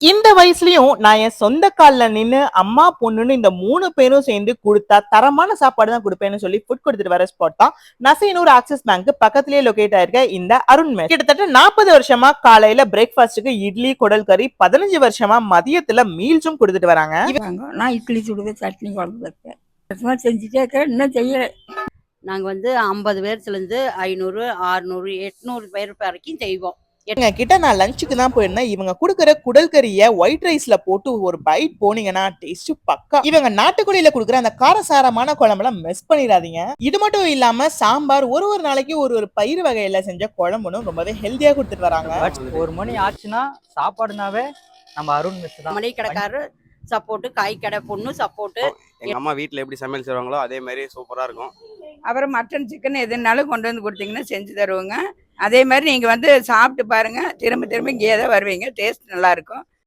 இந்த வயசுலயும் நான் என் சொந்த கால்ல நின்னு அம்மா பொண்ணுன்னு இந்த 3 பேரும் சேர்ந்து கொடுத்தா தரமான சாப்பாடு தான் கொடுப்பேன்னு சொல்லி ஃபுட் கொடுத்துட்டு வர ஸ்பாட் தான் நசையனூர் ஆக்சிஸ் பேங்க் பக்கத்திலேயே லொகேட் ஆயிருக்க இந்த அருண் மெஸ். கிட்டத்தட்ட 40 வருஷமா காலையில பிரேக்ஃபாஸ்டுக்கு இட்லி குடல் கறி, 15 வருஷமா மதியத்துல மீல்ஸும் கொடுத்துட்டு வராங்க. நான் இட்லி சுடுவேன், சட்னி குழம்பு வைப்பேன், செஞ்சுட்டே இருக்கேன், இன்னும் செய்யல. நாங்கள் வந்து 50 பேர்லேருந்து 500, 600, 800 பேர் வரைக்கும் செய்வோம். எங்க கிட்ட நான் லஞ்சுக்கு தான் போயிருந்தேன். இவங்க கொடுக்குற குடல் கறிய ஒயிட் ரைஸ்ல போட்டு ஒரு பைட் போனீங்கன்னா டேஸ்ட் பக்கா. இவங்க நாட்டுக்கோழியில கொடுக்குற அந்த காரசாரமான குழம்புலாம் மிஸ் பண்ணிடாதீங்க. இது மட்டும் இல்லாம சாம்பார் ஒரு நாளைக்கு ஒரு பயிர் வகையில செஞ்ச குழம்புன்னு ரொம்பவே ஹெல்தியா கொடுத்துட்டு வராங்க. ஒரு மணி ஆச்சுன்னா சாப்பாடுனாவே நம்ம அருண் மெஸ் தான். மளிகை கடைக்காரர் சப்போர்ட்டு, காய் கடை பொண்ணு சப்போர்ட்டு. எங்க அம்மா வீட்டில் எப்படி சமையல் செய்வாங்களோ அதே மாதிரி சூப்பராக இருக்கும். அப்புறம் மட்டன் சிக்கன் எதுனாலும் கொண்டு வந்து கொடுத்தீங்கன்னா செஞ்சு தருவோங்க. அதே மாதிரி நீங்கள் வந்து சாப்பிட்டு பாருங்கள், திரும்ப திரும்ப இங்கேயே தான் வருவீங்க. டேஸ்ட் நல்லாயிருக்கும்.